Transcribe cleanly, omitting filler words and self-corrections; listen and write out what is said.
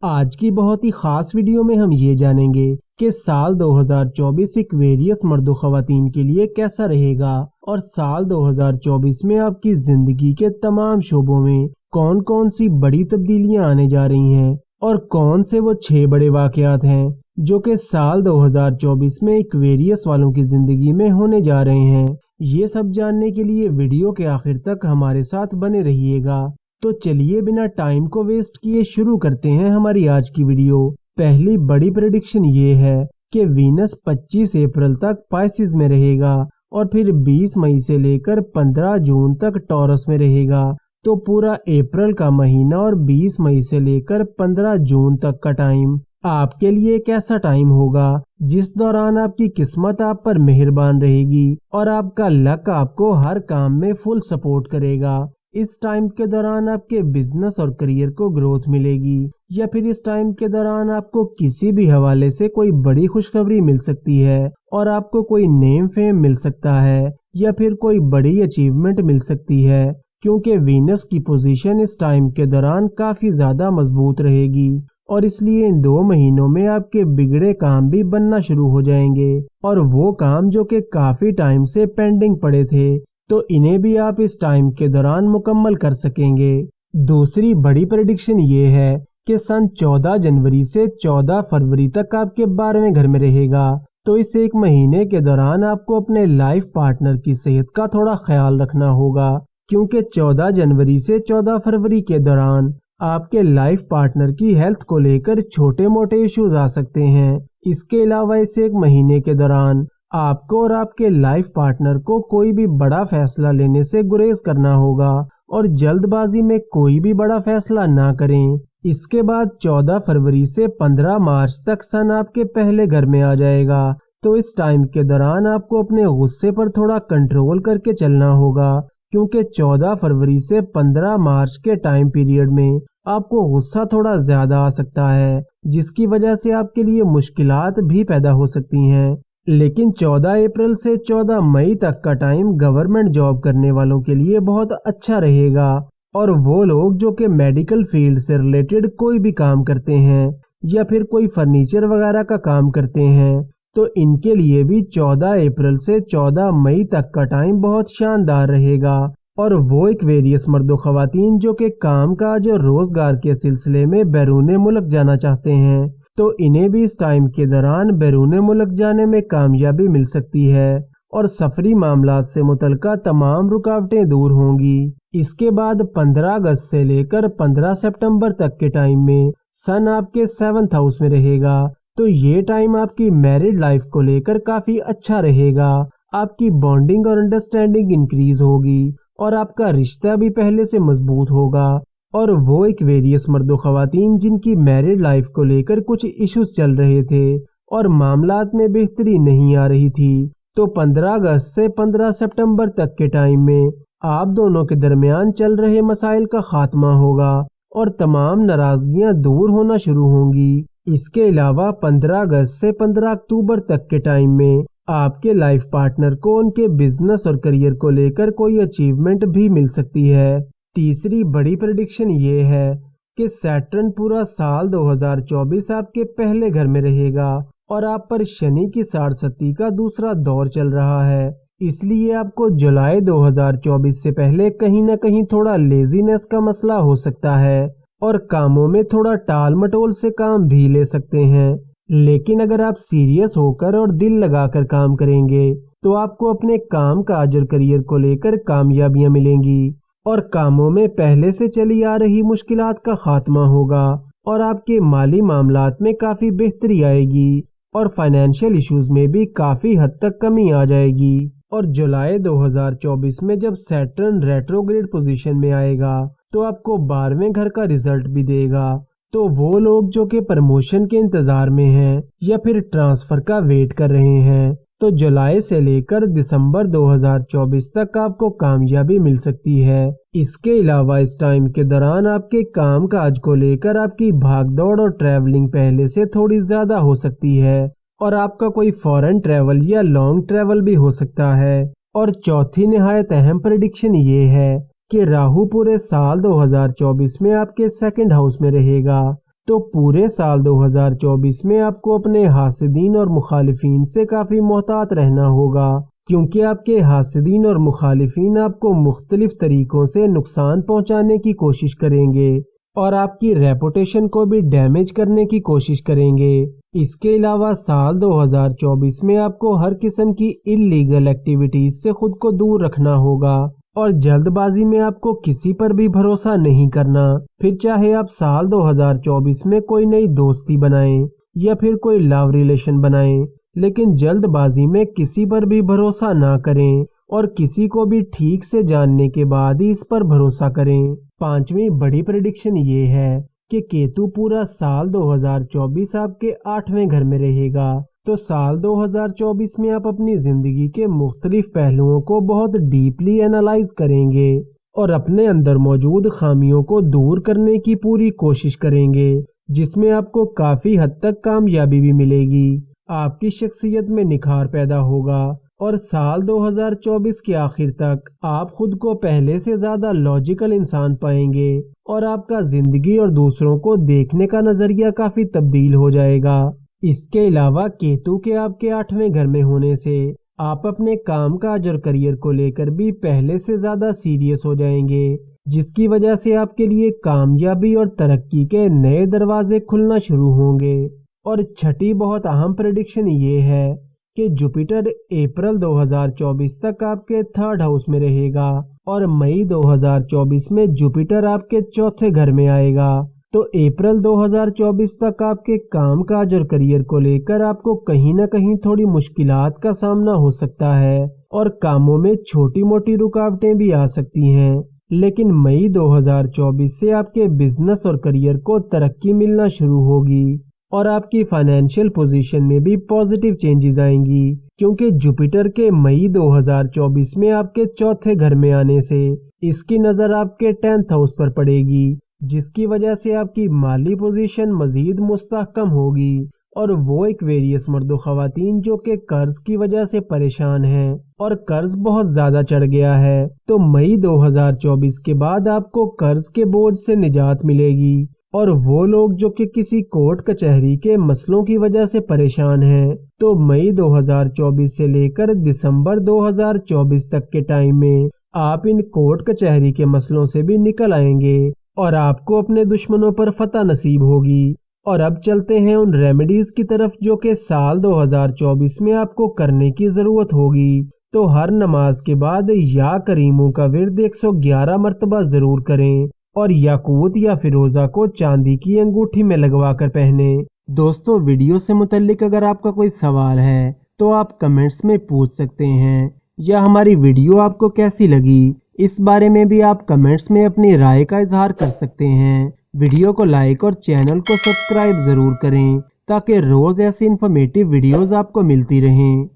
आज की बहुत ही खास वीडियो में हम ये जानेंगे कि साल 2024 एक्वेरियस मर्दों ख़वातीन के लिए कैसा रहेगा और साल 2024 में आपकी ज़िंदगी के तमाम शोबों में कौन कौन सी बड़ी तब्दीलियां आने जा रही हैं और कौन से वो 6 बड़े वाक़यात हैं जो कि साल 2024 में एक्वेरियस वालों की ज़िंदगी में होने जा रहे हैं। ये सब जानने के लिए वीडियो के आखिर तक हमारे साथ बने रहिएगा। तो चलिए बिना टाइम को वेस्ट किए शुरू करते हैं हमारी आज की वीडियो। पहली बड़ी प्रेडिक्शन ये है कि वीनस 25 अप्रैल तक पाइसिस में रहेगा और फिर 20 मई से लेकर 15 जून तक टॉरस में रहेगा। तो पूरा अप्रैल का महीना और 20 मई से लेकर 15 जून तक का टाइम आपके लिए एक ऐसा टाइम होगा जिस दौरान आपकी किस्मत आप पर मेहरबान रहेगी और आपका लक आपको हर काम में फुल सपोर्ट करेगा। इस टाइम के दौरान आपके बिजनेस और करियर को ग्रोथ मिलेगी या फिर इस टाइम के दौरान आपको किसी भी हवाले से कोई बड़ी खुशखबरी मिल सकती है और आपको कोई नेम फेम मिल सकता है या फिर कोई बड़ी अचीवमेंट मिल सकती है, क्योंकि वीनस की पोजीशन इस टाइम के दौरान काफी ज्यादा मजबूत रहेगी और इसलिए इन 2 महीनों में आपके बिगड़े काम भी बनना शुरू हो जाएंगे और वो काम जो कि काफी टाइम से पेंडिंग पड़े थे तो इन्हें भी आप इस टाइम के दौरान मुकम्मल कर सकेंगे। दूसरी बड़ी प्रेडिक्शन ये है कि सन 14 जनवरी से 14 फरवरी तक आपके 12वें घर में रहेगा। तो इस एक महीने के दौरान आपको अपने लाइफ पार्टनर की सेहत का थोड़ा ख्याल रखना होगा, क्योंकि 14 जनवरी से 14 फरवरी के दौरान आपके लाइफ पार्टनर की हेल्थ को लेकर छोटे मोटे इश्यूज आ सकते हैं। इसके अलावा इस एक महीने के दौरान आपको और आपके लाइफ पार्टनर को कोई भी बड़ा फैसला लेने से गुरेज करना होगा और जल्दबाजी में कोई भी बड़ा फैसला ना करें। इसके बाद 14 फरवरी से 15 मार्च तक सन आपके पहले घर में आ जाएगा। तो इस टाइम के दौरान आपको अपने गुस्से पर थोड़ा कंट्रोल करके चलना होगा, क्योंकि 14 फरवरी से 15 मार्च के टाइम पीरियड में आपको गुस्सा थोड़ा ज्यादा आ सकता है, जिसकी वजह से आपके लिए मुश्किलात भी पैदा हो सकती हैं। लेकिन 14 अप्रैल से 14 मई तक का टाइम गवर्नमेंट जॉब करने वालों के लिए बहुत अच्छा रहेगा और वो लोग जो कि मेडिकल फील्ड से रिलेटेड कोई भी काम करते हैं या फिर कोई फर्नीचर वगैरह का काम करते हैं तो इनके लिए भी 14 अप्रैल से 14 मई तक का टाइम बहुत शानदार रहेगा। और वो एक्वेरियस मर्दों ख़वातीन जो कि काम काज और रोजगार के सिलसिले में बैरून मुल्क जाना चाहते हैं तो इन्हें भी इस टाइम के दौरान बैरून मुल्क जाने में कामयाबी मिल सकती है और सफरी मामलात से मुतल्लिका तमाम रुकावटें दूर होंगी। इसके बाद 15 अगस्त से लेकर 15 सितंबर तक के टाइम में सन आपके 7th हाउस में रहेगा। तो ये टाइम आपकी मैरिड लाइफ को लेकर काफी अच्छा रहेगा। आपकी बॉन्डिंग और अंडरस्टैंडिंग इंक्रीज होगी और आपका रिश्ता भी पहले से मजबूत होगा। और वो एक्वेरियस मर्दों ख़वातीन जिनकी मैरिड लाइफ को लेकर कुछ इश्यूज चल रहे थे और मामलात में बेहतरी नहीं आ रही थी तो 15 अगस्त से 15 सितंबर तक के टाइम में आप दोनों के दरमियान चल रहे मसाइल का खात्मा होगा और तमाम नाराजगियां दूर होना शुरू होंगी। इसके अलावा 15 अगस्त से 15 अक्टूबर तक के टाइम में आपके लाइफ पार्टनर को उनके बिजनेस और करियर को लेकर कोई अचीवमेंट भी मिल सकती है। तीसरी बड़ी प्रेडिक्शन ये है कि सैटर्न पूरा साल 2024 आपके पहले घर में रहेगा और आप पर शनि की साढ़सती का दूसरा दौर चल रहा है। इसलिए आपको जुलाई 2024 से पहले कहीं ना कहीं थोड़ा लेजीनेस का मसला हो सकता है और कामों में थोड़ा टाल मटोल से काम भी ले सकते हैं। लेकिन अगर आप सीरियस होकर और दिल लगाकर काम करेंगे तो आपको अपने काम काज और करियर को लेकर कामयाबियां मिलेंगी और कामों में पहले से चली आ रही मुश्किलात का खात्मा होगा और आपके माली मामलात में काफी बेहतरी आएगी और फाइनेंशियल इश्यूज में भी काफी हद तक कमी आ जाएगी। और जुलाई 2024 में जब सैटर्न रेट्रोग्रेड पोजीशन में आएगा तो आपको 12वें घर का रिजल्ट भी देगा। तो वो लोग जो कि प्रमोशन के इंतजार में हैं या फिर ट्रांसफर का वेट कर रहे हैं तो जुलाई से लेकर दिसंबर 2024 तक आपको कामयाबी मिल सकती है। इसके अलावा इस टाइम के दौरान आपके काम काज को लेकर आपकी भागदौड़ और ट्रैवलिंग पहले से थोड़ी ज्यादा हो सकती है और आपका कोई फॉरेन ट्रैवल या लॉन्ग ट्रैवल भी हो सकता है। और चौथी निहायत अहम प्रेडिक्शन ये है कि राहु पूरे साल 2024 में आपके 2nd हाउस में रहेगा। तो पूरे साल 2024 में आपको अपने हासिदीन और मुखालिफिन से काफ़ी मोहतात रहना होगा, क्योंकि आपके हासिदीन और मुखालिफिन आपको मुख्तलिफ तरीक़ों से नुकसान पहुंचाने की कोशिश करेंगे और आपकी रेपुटेशन को भी डैमेज करने की कोशिश करेंगे। इसके अलावा साल 2024 में आपको हर किस्म की इल्लीगल एक्टिविटीज़ से खुद को दूर रखना होगा और जल्दबाजी में आपको किसी पर भी भरोसा नहीं करना। फिर चाहे आप साल 2024 में कोई नई दोस्ती बनाएं या फिर कोई लव रिलेशन बनाएं, लेकिन जल्दबाजी में किसी पर भी भरोसा ना करें और किसी को भी ठीक से जानने के बाद ही इस पर भरोसा करें। पांचवी बड़ी प्रेडिक्शन ये है कि केतु पूरा साल 2024 आपके 8वें घर में रहेगा। तो साल 2024 में आप अपनी जिंदगी के मुख्तलिफ पहलुओं को बहुत डीपली एनालाइज करेंगे और अपने अंदर मौजूद खामियों को दूर करने की पूरी कोशिश करेंगे, जिसमें आपको काफी हद तक कामयाबी भी मिलेगी। आपकी शख्सियत में निखार पैदा होगा और साल 2024 के आखिर तक आप खुद को पहले से ज्यादा लॉजिकल इंसान पाएंगे और आपका जिंदगी और दूसरों को देखने का नजरिया काफी तब्दील हो जाएगा। इसके अलावा केतु के आपके 8वें घर में होने से आप अपने काम काज और करियर को लेकर भी पहले से ज्यादा सीरियस हो जाएंगे, जिसकी वजह से आपके लिए कामयाबी और तरक्की के नए दरवाजे खुलना शुरू होंगे। और छठी बहुत अहम प्रेडिक्शन ये है कि जुपिटर अप्रैल 2024 तक आपके 3rd हाउस में रहेगा और मई 2024 में जुपिटर आपके 4थे घर में आएगा। तो अप्रैल 2024 तक आपके काम काज और करियर को लेकर आपको कहीं ना कहीं थोड़ी मुश्किलात का सामना हो सकता है और कामों में छोटी मोटी रुकावटें भी आ सकती हैं, लेकिन मई 2024 से आपके बिजनेस और करियर को तरक्की मिलना शुरू होगी और आपकी फाइनेंशियल पोजीशन में भी पॉजिटिव चेंजेस आएंगी, क्योंकि जुपिटर के मई 2024 में आपके 4थे घर में आने से इसकी नज़र आपके 10th हाउस पर पड़ेगी, जिसकी वजह से आपकी माली पोजीशन मजीद मुस्तहकम होगी। और वो एक्वेरियस मर्दो खवातीन जो कि कर्ज की वजह से परेशान हैं और कर्ज बहुत ज्यादा चढ़ गया है, तो मई 2024 के बाद आपको कर्ज के बोझ से निजात मिलेगी। और वो लोग जो कि किसी कोर्ट कचहरी के मसलों की वजह से परेशान हैं, तो मई 2024 से लेकर दिसंबर 2024 तक के टाइम में आप इन कोर्ट कचहरी के मसलों से भी निकल आएंगे और आपको अपने दुश्मनों पर फतह नसीब होगी। और अब चलते हैं उन रेमेडीज की तरफ जो कि साल 2024 में आपको करने की जरूरत होगी। तो हर नमाज के बाद या करीमों का विर्द 111 मरतबा जरूर करें और याकूत या फिरोजा को चांदी की अंगूठी में लगवा कर पहने। दोस्तों, वीडियो से मुतल्लिक अगर आपका कोई सवाल है तो आप कमेंट्स में पूछ सकते हैं, या हमारी वीडियो आपको कैसी लगी इस बारे में भी आप कमेंट्स में अपनी राय का इजहार कर सकते हैं। वीडियो को लाइक और चैनल को सब्सक्राइब जरूर करें ताकि रोज ऐसी इन्फॉर्मेटिव वीडियोस आपको मिलती रहें।